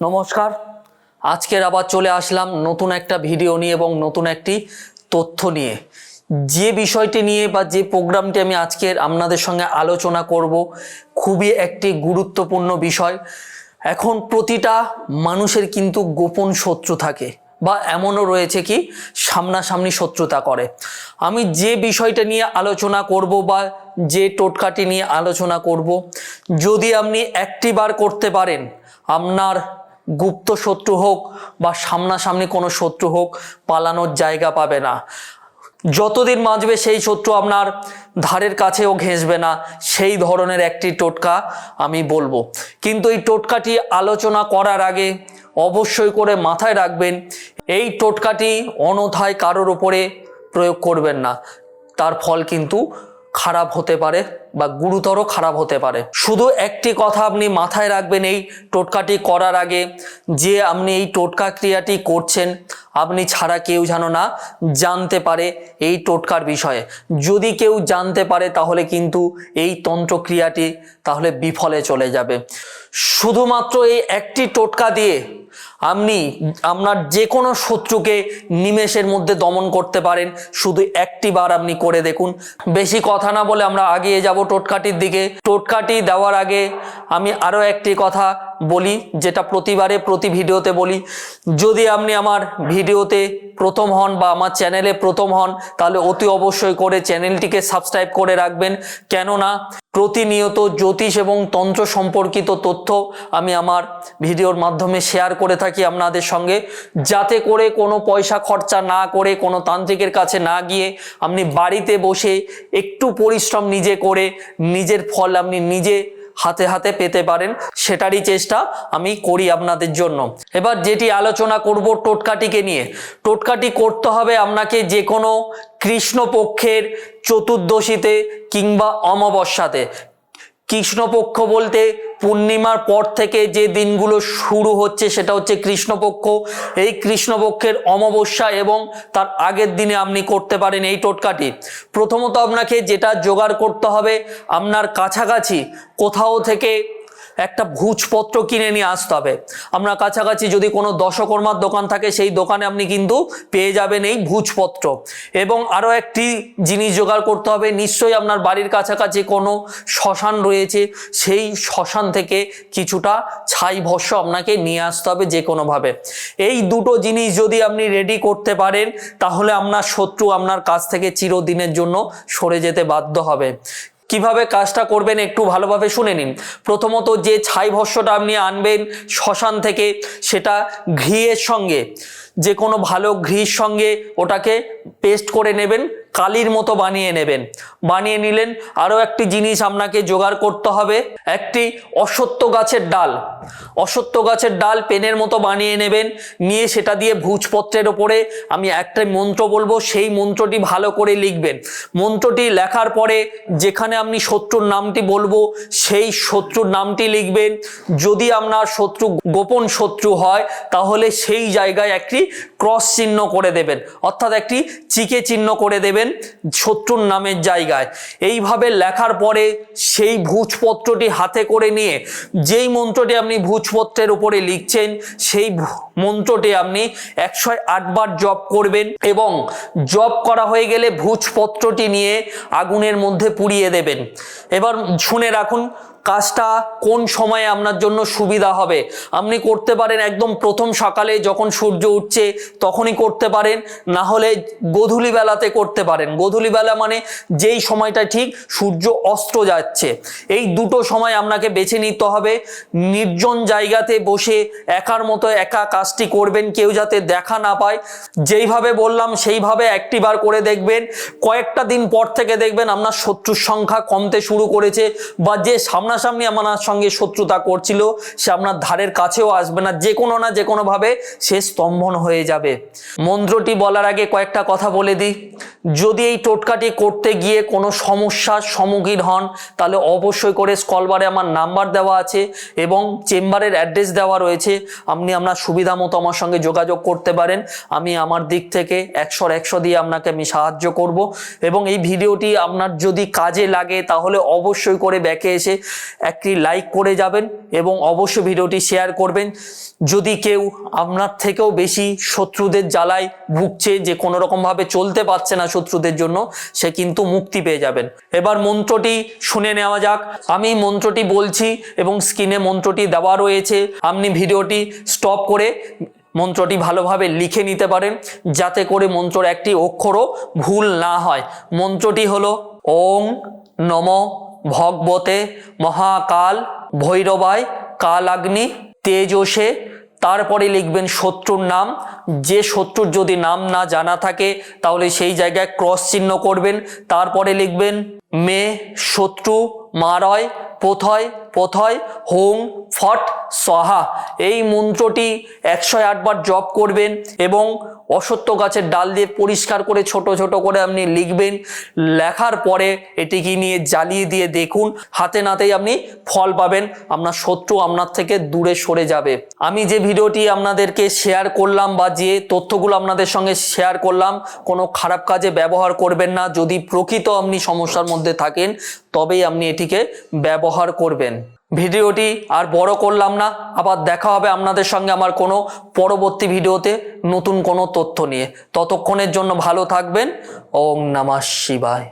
নমস্কার। আজকের আবার চলে আসলাম নতুন একটা ভিডিও নিয়ে এবং নতুন একটি তথ্য নিয়ে। যে বিষয়টি নিয়ে বা যে প্রোগ্রামটি আমি আজকের আপনাদের সঙ্গে আলোচনা করব খুবই একটি গুরুত্বপূর্ণ বিষয়। এখন প্রতিটা মানুষের কিন্তু গোপন শত্রু থাকে বা এমনও রয়েছে কি সামনাসামনি শত্রুতা করে। আমি যে বিষয়টা নিয়ে আলোচনা করব বা যে টোটকাটি নিয়ে আলোচনা করব, যদি আপনি একটি বার করতে পারেন, আপনার গুপ্ত শত্রু হোক বা সামনাসামনি কোনো শত্রু হোক, পালানোর জায়গা পাবে না। যতদিন বাঁচবে সেই শত্রু আপনার ধারের কাছেও ঘেঁষবে না। সেই ধরনের একটি টোটকা আমি বলবো। কিন্তু এই টোটকাটি আলোচনা করার আগে অবশ্যই করে মাথায় রাখবেন, এই টোটকাটি অন্যথায় কারোর উপরে প্রয়োগ করবেন না। তার ফল কিন্তু খারাপ হতে পারে বা গুরুতর খারাপ হতে পারে। শুধু একটি কথা আপনি মাথায় রাখবেন এই টোটকাটি করার আগে, যে আপনি এই টোটকা ক্রিয়াটি করছেন আপনি ছাড়া কেউ যেন না জানতে পারে এই টোটকার বিষয়ে। যদি কেউ জানতে পারে তাহলে কিন্তু এই তন্ত্রক্রিয়াটি তাহলে বিফলে চলে যাবে। শুধুমাত্র এই একটি টোটকা দিয়ে আপনি আপনার যে কোনো শত্রুকে নিমেষের মধ্যে দমন করতে পারেন। শুধু একটি বার আপনি করে দেখুন। বেশি কথা না বলে আমরা এগিয়ে যাব টোটকাটির দিকে। টোটকাটি দেওয়ার আগে আমি আরও একটি কথা বলি, যেটা প্রতিবারে প্রতি ভিডিওতে বলি। যদি আপনি আমার ভিডিওতে প্রথম হন বা আমার চ্যানেলে প্রথম হন, তাহলে অতি অবশ্যই করে চ্যানেলটিকে সাবস্ক্রাইব করে রাখবেন। কেননা প্রতিনিয়ত জ্যোতিষ এবং তন্ত্র সম্পর্কিত তথ্য আমি আমার ভিডিওর মাধ্যমে শেয়ার করে থাকি আপনাদের সঙ্গে, যাতে করে কোনো পয়সা খরচা না করে, কোনো তান্ত্রিকের কাছে না গিয়ে আপনি বাড়িতে বসে একটু পরিশ্রম নিজে করে নিজের ফল আপনি নিজে হাতে হাতে পেতে পারেন। সেটারই চেষ্টা আমি করি আপনাদের জন্য। এবার যেটি আলোচনা করব টোটকাটিকে নিয়ে। টোটকাটি করতে হবে আপনাকে যে কোনো কৃষ্ণপক্ষের চতুর্দশীতে কিংবা অমাবস্যাতে। কৃষ্ণপক্ষ বলতে পূর্ণিমার পর থেকে যে দিনগুলো শুরু হচ্ছে সেটা হচ্ছে কৃষ্ণপক্ষ। এই কৃষ্ণপক্ষের অমাবস্যা এবং তার আগের দিনে আপনি করতে পারেন এই টোটকাটি। প্রথমত আপনাকে যেটা জোগাড় করতে হবে, আপনার কাছাকাছি কোথাও থেকে একটা ভূজপত্র কিনে নিয়ে আসতে হবে। আপনার কাছাকাছি যদি কোনো দশকর্মার দোকান থাকে সেই দোকানে আপনি কিন্তু পেয়ে যাবেন এই ভূজপত্র। এবং আরও একটি জিনিস জোগাড় করতে হবে, নিশ্চয়ই আপনার বাড়ির কাছাকাছি কোনো শ্মশান রয়েছে, সেই শ্মশান থেকে কিছুটা ছাই ভস্য আপনাকে নিয়ে আসতে হবে যে কোনোভাবে। এই দুটো জিনিস যদি আপনি রেডি করতে পারেন তাহলে আপনার শত্রু আপনার কাছ থেকে চিরদিনের জন্য সরে যেতে বাধ্য হবে। কিভাবে কাজটা করবেন একটু ভালোভাবে শুনে নিন। প্রথমত যে ছাই ভস্যটা আপনি আনবেন শ্মশান থেকে, সেটা ঘিয়ের সঙ্গে, যে কোনো ভালো ঘির সঙ্গে ওটাকে পেস্ট করে নেবেন, কালির মতো বানিয়ে নেবেন। বানিয়ে নিলেন। আরও একটি জিনিস আপনাকে জোগাড় করতে হবে, একটি অশ্বত্থ গাছের ডাল। অশ্বত্থ গাছের ডাল পেনের মতো বানিয়ে নেবেন। নিয়ে সেটা দিয়ে ভূজপত্রের ওপরে আমি একটা মন্ত্র বলবো, সেই মন্ত্রটি ভালো করে লিখবেন। মন্ত্রটি লেখার পরে যেখানে আপনি শত্রুর নামটি বলবো সেই শত্রুর নামটি লিখবেন। যদি আপনার শত্রু গোপন শত্রু হয় তাহলে সেই জায়গায় একটি ক্রস চিহ্ন করে দেবেন, অর্থাৎ একটি চিকে চিহ্ন করে দেবেন শত্রুর নামের জায়গায়। এইভাবে লেখার পরে সেই ভূজপত্রটি হাতে করে নিয়ে যেই মন্ত্রটি আপনি ভূজপত্রের উপরে লিখছেন সেই মন্ত্রটি আপনি 108 বার জপ করবেন। এবং জপ করা হয়ে গেলে ভূজপত্রটি নিয়ে আগুনের মধ্যে পুড়িয়ে দেবেন। এবার শুনে রাখুন কাজটা কোন সময়ে আপনার জন্য সুবিধা হবে। আপনি করতে পারেন একদম প্রথম সকালে যখন সূর্য উঠছে তখনই করতে পারেন, না হলে গোধূলি বেলাতে করতে পারেন। গোধূলি বেলা মানে যেই সময়টা ঠিক সূর্য অস্ত যাচ্ছে, এই দুটো সময় আপনাকে বেছে নিতে হবে। নির্জন জায়গাতে বসে একার মতো একা কাজটি করবেন, কেউ যাতে দেখা না পায়। যেইভাবে বললাম সেইভাবে একটি বার করে দেখবেন। কয়েকটা দিন পর থেকে দেখবেন আপনার শত্রুর সংখ্যা কমতে শুরু করেছে, বা যে সামনাসামনি আপনার সঙ্গে শত্রুতা করছিল সে আপনার ধারের কাছেও আসবে না, যে কোনো ভাবে সে স্তম্ভন হয়ে যাবে। মন্ত্রটি বলার আগে কয়েকটা কথা বলে দিই। যদি এই টোটকাটি করতে গিয়ে কোনো সমস্যার সম্মুখীন হন তাহলে অবশ্যই করে স্ক্রলবারে আমার নাম্বার দেওয়া আছে এবং চেম্বারের অ্যাড্রেস দেওয়া রয়েছে। আপনি আপনার সুবিধা মতো আমার সঙ্গে যোগাযোগ করতে পারেন। আমি আমার দিক থেকে 100 দিয়ে আপনাকে আমি সাহায্য করব। এবং এই ভিডিওটি আপনার যদি কাজে লাগে তাহলে অবশ্যই করে ব্যাকে এসে একটি লাইক করে যাবেন এবং অবশ্যই ভিডিওটি শেয়ার করবেন। যদি কেউ আপনার থেকেও বেশি শত্রুদের জ্বালায় ভুগছে, যে কোনো রকমভাবে চলতে পারছে না শত্রুদের জন্য, সে কিন্তু মুক্তি পেয়ে যাবেন। এবার মন্ত্রটি শুনে নেওয়া যাক। আমি মন্ত্রটি বলছি এবং স্ক্রিনে মন্ত্রটি দেওয়া রয়েছে। আপনি ভিডিওটি স্টপ করে মন্ত্রটি ভালোভাবে লিখে নিতে পারেন, যাতে করে মন্ত্রের একটি অক্ষরও ভুল না হয়। মন্ত্রটি হলো ওং নমো ভগবতে মহাকাল ভৈরবায় কালাগ্নি তেজসে। তারপরে লিখবেন শত্রুর নাম। যে শত্রুর যদি নাম না জানা থাকে তাহলে সেই জায়গায় ক্রস চিহ্ন করবেন। তারপরে লিখবেন মে শত্রু মারয় পোথয় পোথয় হোং ফট সহা। এই মন্ত্রটি 108 বার জপ করবেন এবং অশ্বত্থ গাছের ডাল দিয়ে পরিষ্কার করে ছোট ছোট করে আপনি লিখবেন। লেখার পরে এটিকে নিয়ে জ্বালিয়ে দিয়ে দেখুন, হাতে নাতেই আপনি ফল পাবেন। আপনার শত্রু আপনার থেকে দূরে সরে যাবে। আমি যে ভিডিওটি আপনাদেরকে শেয়ার করলাম বা যে তথ্যগুলো আপনাদের সঙ্গে শেয়ার করলাম, কোনো খারাপ কাজে ব্যবহার করবেন না। যদি প্রকৃত আপনি সমস্যার মধ্যে থাকেন তবেই আপনি এটিকে ব্যবহার করবেন। ভিডিওটি আর বড় করলাম না, আবার দেখা হবে আপনাদের সঙ্গে আমার কোনো পরবর্তী ভিডিওতে নতুন কোনো তথ্য নিয়ে। ততক্ষণের জন্য ভালো থাকবেন। ওম নমঃ শিবায়।